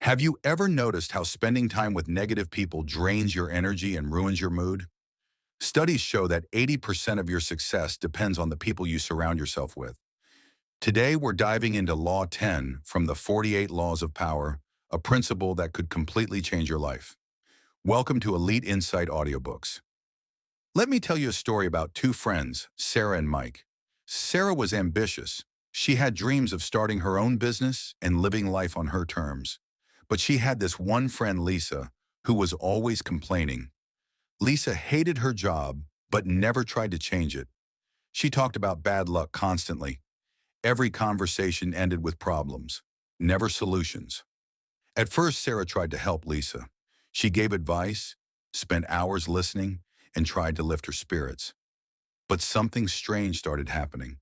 Have you ever noticed how spending time with negative people drains your energy and ruins your mood? Studies show that 80% of your success depends on the people you surround yourself with. Today, we're diving into Law 10 from the 48 Laws of Power, a principle that could completely change your life. Welcome to Elite Insight Audiobooks. Let me tell you a story about two friends, Sarah and Mike. Sarah was ambitious. She had dreams of starting her own business and living life on her terms. But she had this one friend, Lisa, who was always complaining. Lisa hated her job, but never tried to change it. She talked about bad luck constantly. Every conversation ended with problems, never solutions. At first, Sarah tried to help Lisa. She gave advice, spent hours listening, and tried to lift her spirits. But something strange started happening.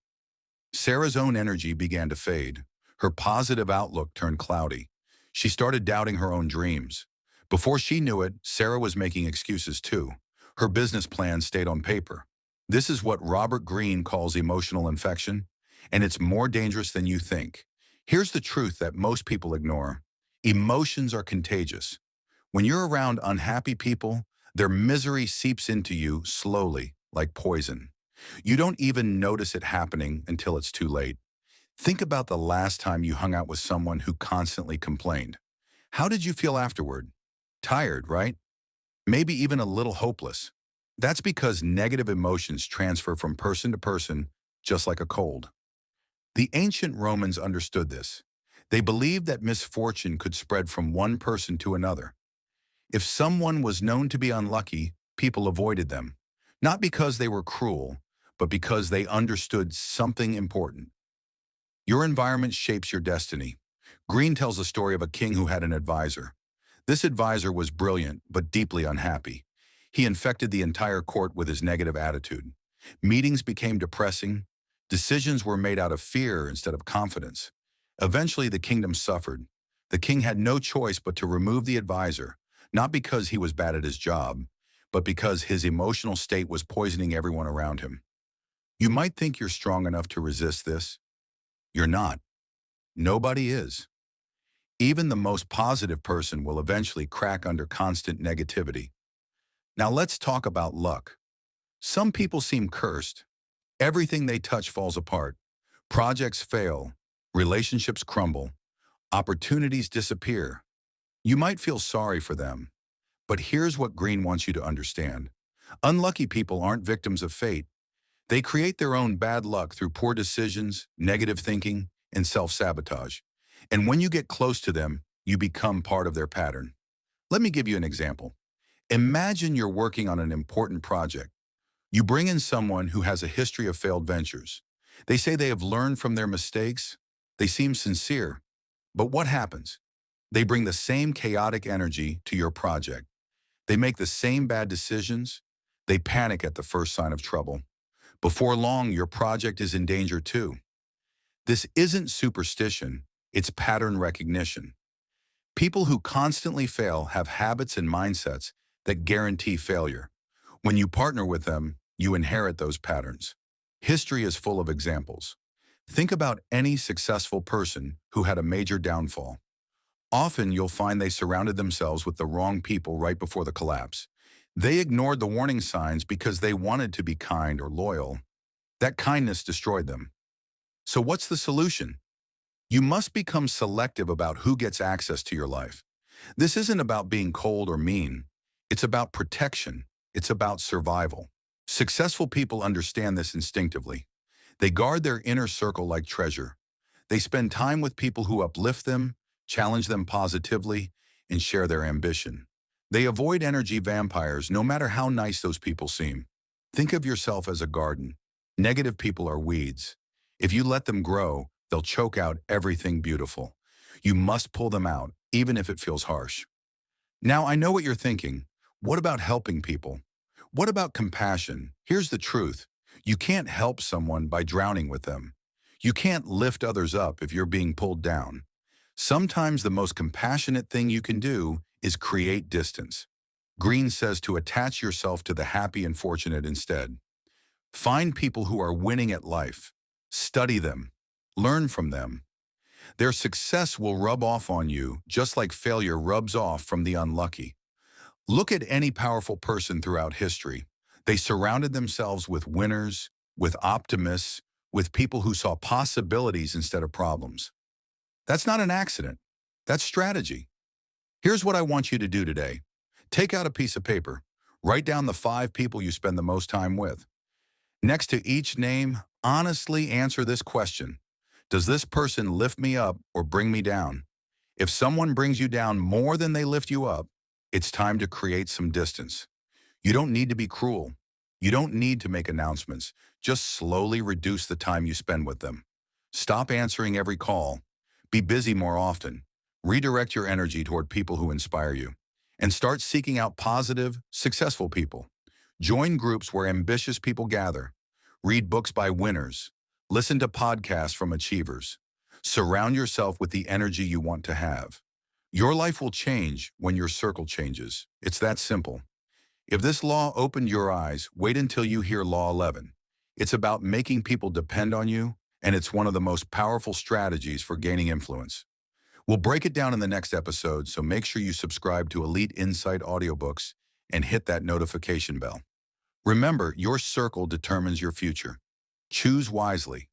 Sarah's own energy began to fade. Her positive outlook turned cloudy. She started doubting her own dreams. Before she knew it, Sarah was making excuses too. Her business plan stayed on paper. This is what Robert Greene calls emotional infection, and it's more dangerous than you think. Here's the truth that most people ignore. Emotions are contagious. When you're around unhappy people, their misery seeps into you slowly, like poison. You don't even notice it happening until it's too late. Think about the last time you hung out with someone who constantly complained. How did you feel afterward? Tired, right? Maybe even a little hopeless. That's because negative emotions transfer from person to person, just like a cold. The ancient Romans understood this. They believed that misfortune could spread from one person to another. If someone was known to be unlucky, people avoided them, not because they were cruel, but because they understood something important. Your environment shapes your destiny. Greene tells the story of a king who had an advisor. This advisor was brilliant, but deeply unhappy. He infected the entire court with his negative attitude. Meetings became depressing. Decisions were made out of fear instead of confidence. Eventually, the kingdom suffered. The king had no choice but to remove the advisor, not because he was bad at his job, but because his emotional state was poisoning everyone around him. You might think you're strong enough to resist this. You're not. Nobody is. Even the most positive person will eventually crack under constant negativity. Now let's talk about luck. Some people seem cursed. Everything they touch falls apart. Projects fail. Relationships crumble. Opportunities disappear. You might feel sorry for them. But here's what Greene wants you to understand. Unlucky people aren't victims of fate. They create their own bad luck through poor decisions, negative thinking, and self-sabotage. And when you get close to them, you become part of their pattern. Let me give you an example. Imagine you're working on an important project. You bring in someone who has a history of failed ventures. They say they have learned from their mistakes. They seem sincere. But what happens? They bring the same chaotic energy to your project. They make the same bad decisions. They panic at the first sign of trouble. Before long, your project is in danger too. This isn't superstition, it's pattern recognition. People who constantly fail have habits and mindsets that guarantee failure. When you partner with them, you inherit those patterns. History is full of examples. Think about any successful person who had a major downfall. Often you'll find they surrounded themselves with the wrong people right before the collapse. They ignored the warning signs because they wanted to be kind or loyal. That kindness destroyed them. So what's the solution? You must become selective about who gets access to your life. This isn't about being cold or mean. It's about protection. It's about survival. Successful people understand this instinctively. They guard their inner circle like treasure. They spend time with people who uplift them, challenge them positively, and share their ambition. They avoid energy vampires no matter how nice those people seem. Think of yourself as a garden. Negative people are weeds. If you let them grow, they'll choke out everything beautiful. You must pull them out, even if it feels harsh. Now, I know what you're thinking. What about helping people? What about compassion? Here's the truth. You can't help someone by drowning with them. You can't lift others up if you're being pulled down. Sometimes the most compassionate thing you can do is create distance. Greene says to attach yourself to the happy and fortunate instead. Find people who are winning at life. Study them. Learn from them. Their success will rub off on you just like failure rubs off from the unlucky. Look at any powerful person throughout history. They surrounded themselves with winners, with optimists, with people who saw possibilities instead of problems. That's not an accident. That's strategy. Here's what I want you to do today. Take out a piece of paper. Write down the 5 people you spend the most time with. Next to each name, honestly answer this question. Does this person lift me up or bring me down? If someone brings you down more than they lift you up, it's time to create some distance. You don't need to be cruel. You don't need to make announcements. Just slowly reduce the time you spend with them. Stop answering every call. Be busy more often. Redirect your energy toward people who inspire you. And start seeking out positive, successful people. Join groups where ambitious people gather. Read books by winners. Listen to podcasts from achievers. Surround yourself with the energy you want to have. Your life will change when your circle changes. It's that simple. If this law opened your eyes, wait until you hear Law 11. It's about making people depend on you, and it's one of the most powerful strategies for gaining influence. We'll break it down in the next episode, so make sure you subscribe to Elite Insight Audiobooks and hit that notification bell. Remember, your circle determines your future. Choose wisely.